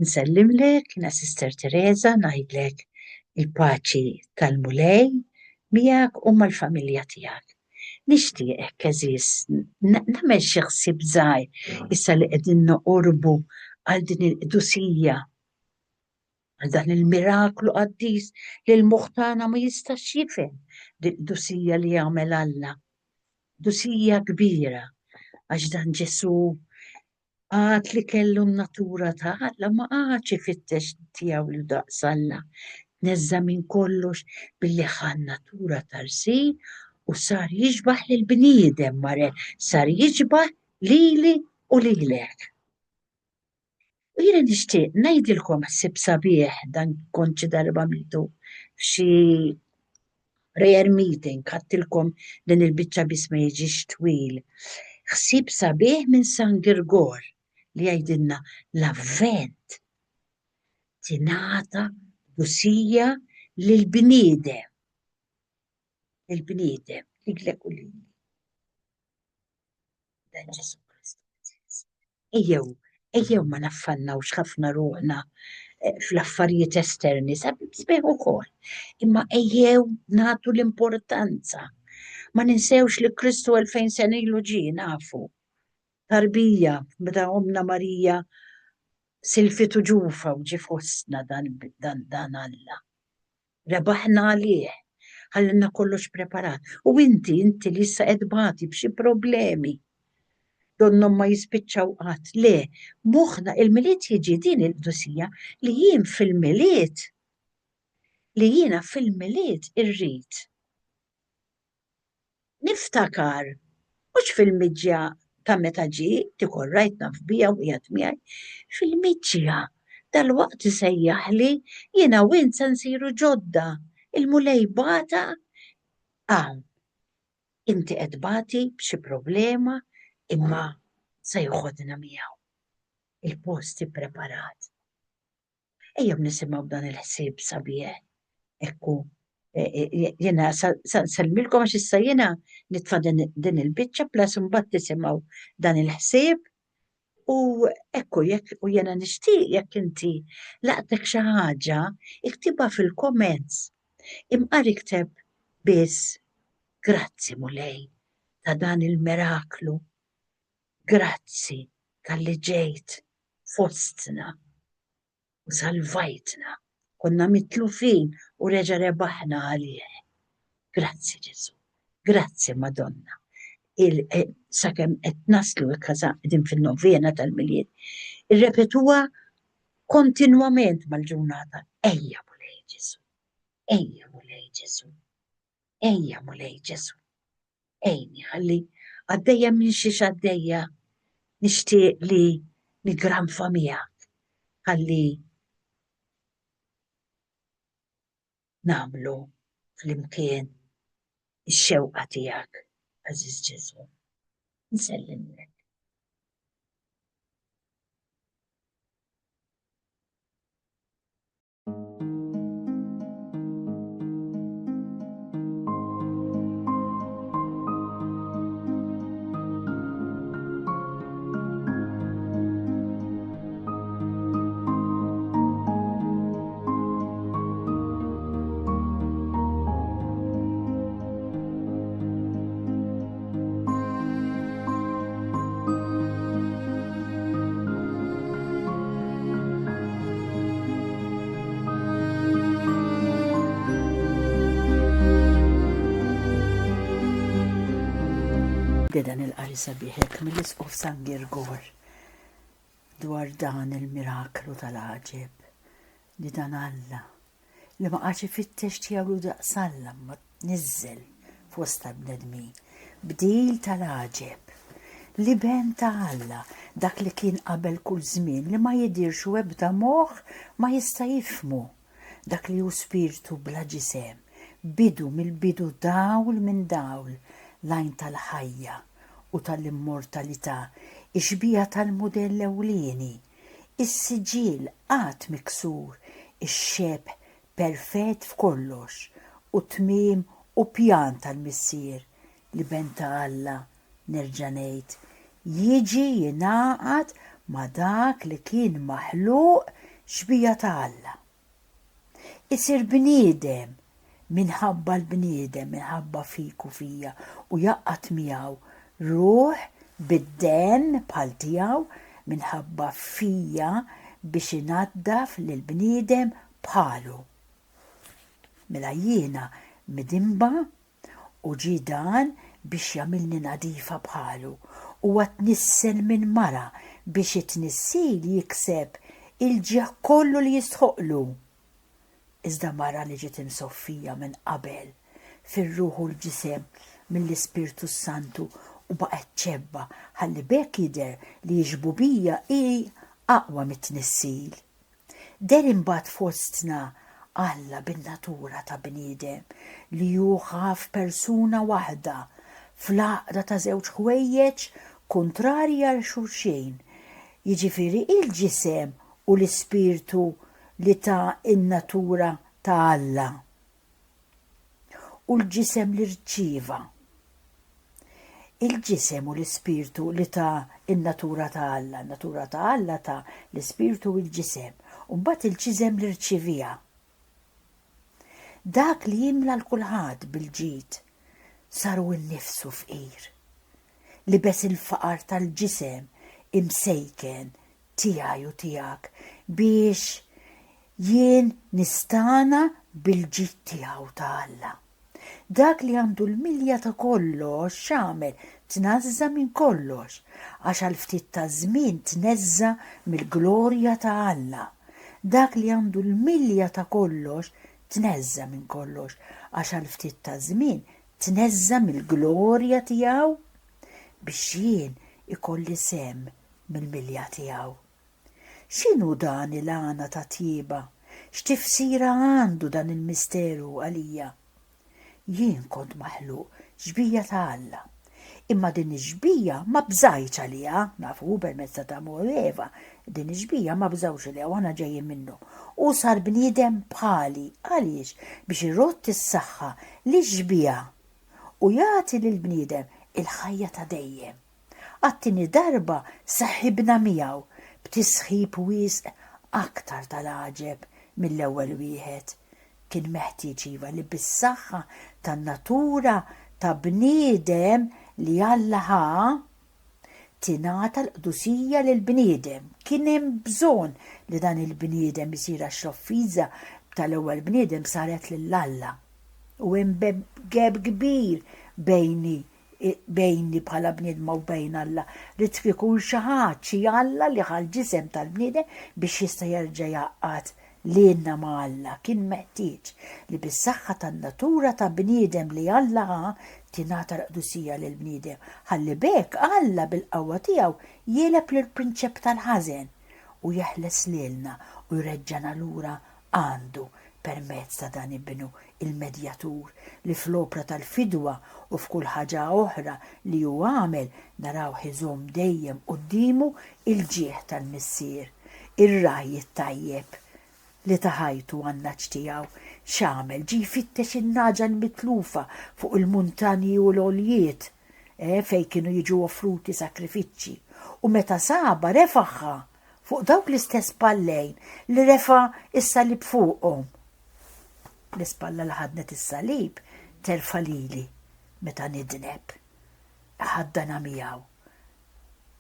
Nsellim lek, na Sister Teresa, ngħidlek il-paċi tal-Mulej miegħek u mal-familja tiegħek. Nixtieqek eżis nagħmel xi ħsieb żgħir issa li qegħdin noqorbu għal din il-qdusija, għal dan il-miraklu qaddis li l-moħħ tagħna ma jistax jifhem din qdusija li jagħmel Alla. Qdusija kbira għax dan Ġesu għad li kellu n-natura ta' Alla ma għadx ifittex tiegħu li daqs Alla. Neżza minn kollox billi ħan natura tarsi u sar jiġbaħ lill-bniedem mare, sar jiġbaħ lili u lilek. U jiena nixtieq ngħidilkom ħsieb sabiħ dan kont xi darba għamiltu f'xi prayer meeting ħadtilkom din il-biċċa biss ma jiġix twil. Ħsieb sabiħ minn San Girgor li jgħidilna l-avvent tingħata qdusija lill-bniedem. Il-bniedem, liglek u lili. Dan Ġesu Kristu. Ejjew ma naffannawx ħafna ruħna fl-affarijiet esterni, sabiħ ukoll. Imma ejjew nagħtu l-importanza. Ma ninsewx li Kristu 2000 sena ilu ġie nafu. Tarbija meta Omna Marija silfitu ġufa u ġie fostna dan Alla. Rebaħna għalih, ħallina kollox preparat. U inti li issa qed bagħti b'xi problemi donnom ma jispiċċaw qatt. Le, moħħna il-miliet jiġi din il-qdusija li jien fil-miliet irrid niftakar mhux fil-miġja ta' meta ġie tikorrajt naf bija u qiegħed miegħi, fil-miġja dalwaqt isejjaħli jiena u int se nsiru ġodda. Il-Mulej bata inti qed bagħti b'xi problema imma se joħodna miegħu. Il-post ippreparat. Ejjew nisimgħu dan il-ħsieb sabiħ. Ekku, jiena salmilkom għax issa jiena nitfa' din il-biċċa plas imbagħad tisimgħu dan il-ħsieb u ekku u jiena nixtieq jekk inti laqtek xi ħaġa iktibha fil-comments. Imqar ikteb biss grazzi Mulej ta' dan il-miraklu. Grazzi tal-li ġejt fostna u salvajtna. Konna mitlufin u reġa' rebaħna għalih. Grazzi Ġesu. Grazzi Madonna. Sakemm qed naslu qegħdin fin-novena tal-miliet. Irrepetuha kontinwament mal-ġurnata. Ejja Mulej Ġesu. Ejja Mulej Ġesu. Ejja Mulej Ġesu. Ejni ħalli għaddejja minn xiex għaddejja nixtieq li nigranfa miegħek ħalli nagħmlu flimkien ix-xewqa tiegħek, Aziz Ġesu. Nsellimlek. Dan il-qari sabiħek mill-Isqof San Girgor dwar dan il-miraklu tal-għaġeb li dan Alla li ma qatx ifittex tiegħu daqs Alla ma tniżżel fost tal-bnedmin bdil tal-għaġeb li ben ta' Alla dak li kien qabel kull żmien li ma jidirx u ebda moħħ ma jista' jifhmu dak li hu spiritu bla ġisem bidu mill-bidu dawl minn dawl lajn tal-ħajja u tal-immortalità, ix-xbija tal-mudell ewlieni, is-siġil qatt miksur, ix-xebħ perfett f'kollox, u tmiem u pjan tal-missier li ben ta' Alla nerġa' ngħid jiġi jingħaqad ma' dak li kien maħluq ġbija ta' Alla. Isir bniedem minħabba l-bniedem, minħabba fiku fija u jaqqat miegħu ruħ bid-den bħal tiegħu minħabba fija biex inaddaf lill-bniedem bħalu. Mela jiena midimba u ġi dan biex jagħmilni nadifa bħalu u għat nissen minn mara biex it-nissil jikseb il-ġieħ kollu li jistħoqlu. Iżda mara li ġiet imsoffija minn qabel fir-ruħu l-ġisem mill-Ispirtu Santu u baqgħet ċebba ħalli bekk jidher li ġbubija hi aqwa mit-tnissil. Der imbagħad fostna Alla bin-natura ta' bniedem li juħa f'persuna waħda fl-għaqda ta' żewġ ħwejjeġ kontrarji għal xulxejn. Jiġifieri il-ġisem u l-ispirtu li ta' in-natura ta' Alla u l-ġisem li rċieva. Il-ġisem u l-ispirtu li ta' in-natura ta' Alla, natura ta' Alla ta' l-ispirtu u l-ġisem, u mbagħad il-ġisem li rċivija. Dak li jimla l-kulħadd bil-ġid saru n-nifsu fqir. Li bes il-faqar tal-ġisem imsejken tiegħi u tiegħek biex jien nistana bil-ġid tiegħu ta' Alla. Dak li għandu l-milja ta' kollox x'għamel tnażża minn kollox għax għal ftit ta' żmien tneżża mill-glorja ta' Alla. Dak li għandu l-milja ta' kollox tneżża minn kollox għax għal ftit ta' żmien tneżża mill-glorja tiegħu biex jien ikolli sem mill-milja tiegħu. X'inhu dan il-għana ta' tjieba? X'tifsira għandu dan il-misteru għalija? Jien kont maħluq ġbija ta' Alla. Imma din iġbija ma bżajċ għalija, nafu permezz ta' Adamu u Eva, din iġbija ma bżawx għalija u għana ġejjin minnu. U sar bniedem bħali, għaliex biex irrott is-saħħa li ġbija u jagħti lill-bniedem il-ħajja ta' dejjem. Għattini darba saħibna miegħu b'tisħib wisq aktar tal-għaġeb mill-ewwel wieħed. Kien meħtieġ iva li bis-saħħa tan-natura ta' bniedem li Alla ħa tingħata l-qdusija lill-bniedem. Kien hemm bżonn li dan il-bniedem isir għax-xoffiża tal-ewwel bniedem saret lil Alla. U hemm geb kbir bejni bħala bniedma u bejn Alla. Rid ikun xi ħadd xi Alla li ħal ġisem tal-bniedem biex jista' jerġa' jaqqad lienna ma' Alla. Kien meħtieġ li bis-saħħa tan-natura ta' bniedem li Alla ħa tingħata l-qdusija lill-bniedem. Ħalli bekk Alla bil-qawwa tiegħu jieleb lill-prinċep tal-ħażen u jeħles lilna u jreġġana lura għandu permezz ta' dan ibnu il-medjatur li fl-opra tal-fidwa u f'kull ħaġa oħra li hu għamel naraw ħiżhom dejjem qudiemu il-ġieħ tal-missier, ir-raj tajjeb li taħajtu għannaċ tiegħu x'għamel ġi jfittex in-naġa l-mitlufa fuq il-muntanji u l-għoljiet fejn kienu jiġu offruti sakrifiċċji u meta saba refaħħa fuq dawk l-istess pallejn li refa' is-salib fuqhom. L-ispalla li ħadnet is-salib terfa' lili meta nidneb. Ħaddana miegħu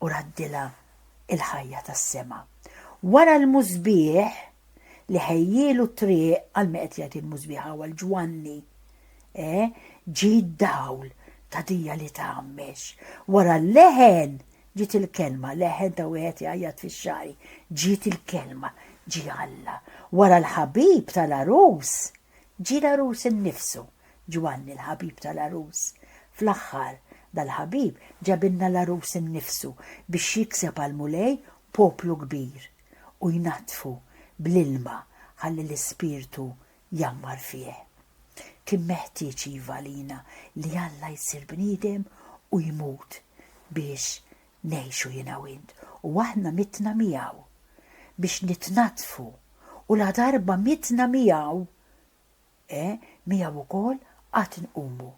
u raddilha il-ħajja tas-sema. Wara l-mużbieħ li ħejjielu triq għal meqtjat il-mużbieħa għal ġwanni, ġi d-dawl ta' dija li tagħmmex. Wara l-leħen ġiet il-kelma, leħen ta' wieħed jgħajjat fix-xari, ġiet il-kelma, ġi Alla. Wara l-ħabib tal-arus, ġi l-arus innifsu, ġwanni l-ħabib tal-arus. Fl-aħħar dal-ħabib ġabilna l-arus innifsu biex jikseb għal-mulej poplu kbir u jnatfu bl-ilma ħalli l-ispirtu jammar fih. Kien meħtieġ iva lina li Alla jsir bniedem u jmut biex ngħixu jiena u int. U aħna mitna miegħu biex nitnatfu u la darba mitna miegħu miegħu ukoll qatt nqumu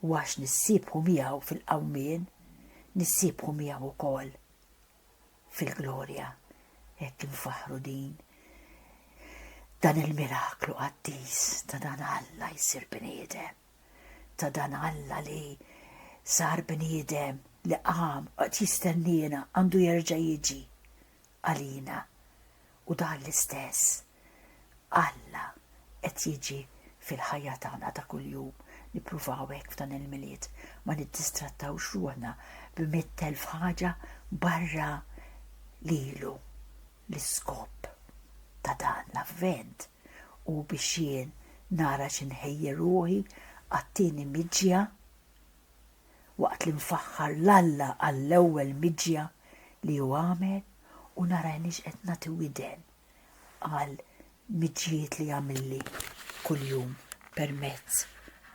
u għax nissibħu miegħu fil-qawmien nissibħu miegħu ukoll fil-glorja. Hekk infaħru din dan il-miraklu qaddis ta' dan Alla jsir bniedem, ta' dan Alla li sar bniedem li qam qed jistennina għandu jerġa' jiġi għalina u dan l-istess Alla qed jiġi fil-ħajja tagħna ta' kuljum. Nippruvaw hekk f'dan il-miliet ma niddistrattawx ruħna b'100,000 ħaġa barra lilu l-iskop ta' dan l-avvent u biex jien nara x'inħejjer ruħi għat-tieni miġja waqt li nfaħħar l-Alla għall-ewwel miġja li hu għamel u nara nix qed nagħti widen għal miġjiet li għamilli kuljum permezz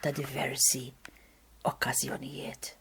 ta' diversi okkażjonijiet.